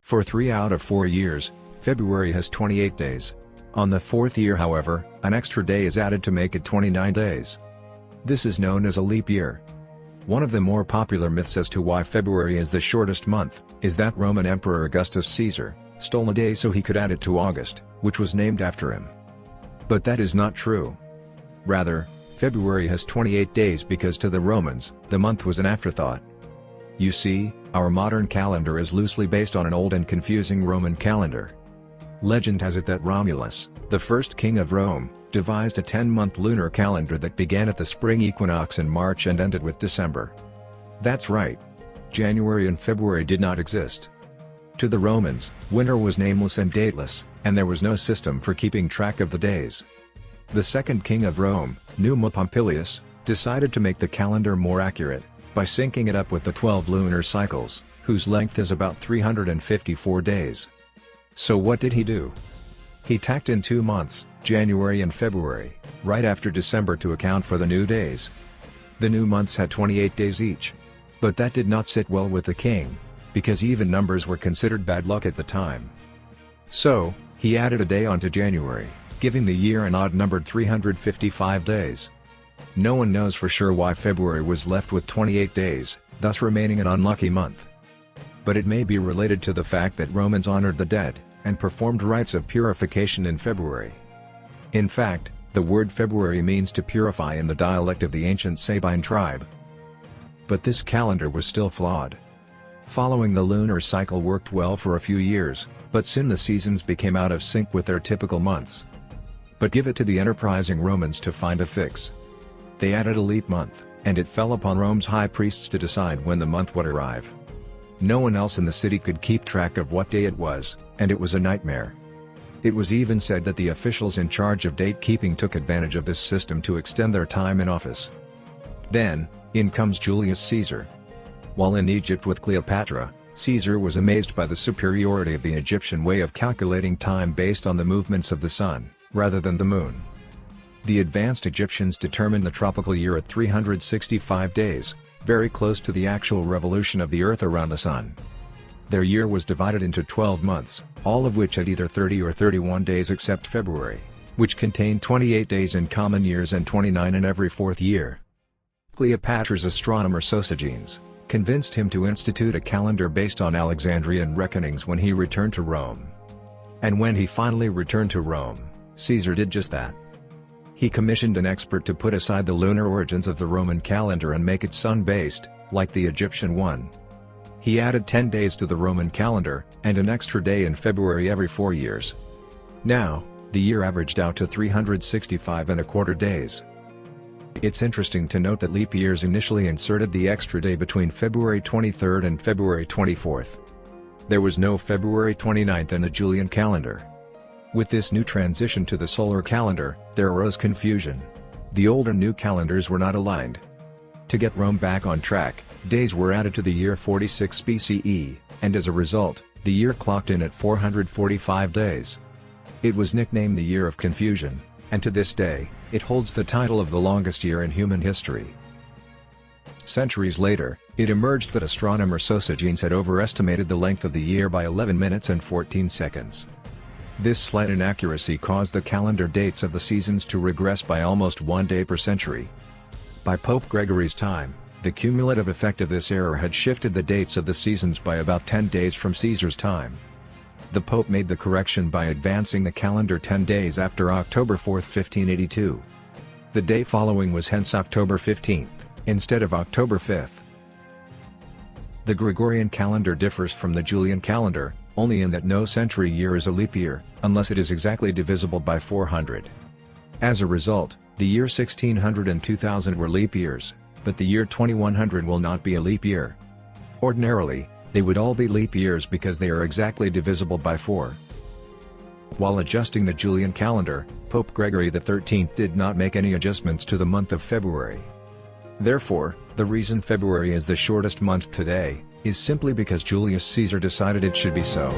For 3 out of 4 years, February has 28 days. On the 4th year, however, an extra day is added to make it 29 days. This is known as a leap year. One of the more popular myths as to why February is the shortest month, is that Roman Emperor Augustus Caesar stole a day so he could add it to August, which was named after him. But that is not true. Rather, February has 28 days because to the Romans, the month was an afterthought. You see, our modern calendar is loosely based on an old and confusing Roman calendar. Legend has it that Romulus, the first king of Rome, devised a 10-month lunar calendar that began at the spring equinox in March and ended with December. That's right. January and February did not exist. To the Romans, winter was nameless and dateless, and there was no system for keeping track of the days. The second king of Rome, Numa Pompilius, decided to make the calendar more accurate, by syncing it up with the 12 lunar cycles, whose length is about 354 days. So what did he do? He tacked in 2 months, January and February, right after December to account for the new days. The new months had 28 days each. But that did not sit well with the king, because even numbers were considered bad luck at the time. So, he added a day onto January, giving the year an odd-numbered 355 days. No one knows for sure why February was left with 28 days, thus remaining an unlucky month. But it may be related to the fact that Romans honored the dead, and performed rites of purification in February. In fact, the word February means to purify in the dialect of the ancient Sabine tribe. But this calendar was still flawed. Following the lunar cycle worked well for a few years, but soon the seasons became out of sync with their typical months. But give it to the enterprising Romans to find a fix. They added a leap month, and it fell upon Rome's high priests to decide when the month would arrive. No one else in the city could keep track of what day it was, and it was a nightmare. It was even said that the officials in charge of date-keeping took advantage of this system to extend their time in office. Then, in comes Julius Caesar. While in Egypt with Cleopatra, Caesar was amazed by the superiority of the Egyptian way of calculating time based on the movements of the sun, rather than the moon. The advanced Egyptians determined the tropical year at 365 days, very close to the actual revolution of the Earth around the Sun. Their year was divided into 12 months, all of which had either 30 or 31 days except February, which contained 28 days in common years and 29 in every 4th year. Cleopatra's astronomer Sosigenes convinced him to institute a calendar based on Alexandrian reckonings when he returned to Rome. And when he finally returned to Rome, Caesar did just that. He commissioned an expert to put aside the lunar origins of the Roman calendar and make it sun-based, like the Egyptian one. He added 10 days to the Roman calendar, and an extra day in February every 4 years. Now, the year averaged out to 365¼ days. It's interesting to note that leap years initially inserted the extra day between February 23rd and February 24th. There was no February 29th in the Julian calendar. With this new transition to the solar calendar, there arose confusion. The old and new calendars were not aligned. To get Rome back on track, days were added to the year 46 BCE, and as a result, the year clocked in at 445 days. It was nicknamed the Year of Confusion, and to this day, it holds the title of the longest year in human history. Centuries later, it emerged that astronomer Sosigenes had overestimated the length of the year by 11 minutes and 14 seconds. This slight inaccuracy caused the calendar dates of the seasons to regress by almost 1 day per century. By Pope Gregory's time, the cumulative effect of this error had shifted the dates of the seasons by about 10 days from Caesar's time. The Pope made the correction by advancing the calendar 10 days after October 4, 1582. The day following was hence October 15th, instead of October 5th. The Gregorian calendar differs from the Julian calendar, only in that no century year is a leap year, unless it is exactly divisible by 400. As a result, the year 1600 and 2000 were leap years, but the year 2100 will not be a leap year. Ordinarily, they would all be leap years because they are exactly divisible by 4. While adjusting the Julian calendar, Pope Gregory XIII did not make any adjustments to the month of February. Therefore, the reason February is the shortest month today, is simply because Julius Caesar decided it should be so.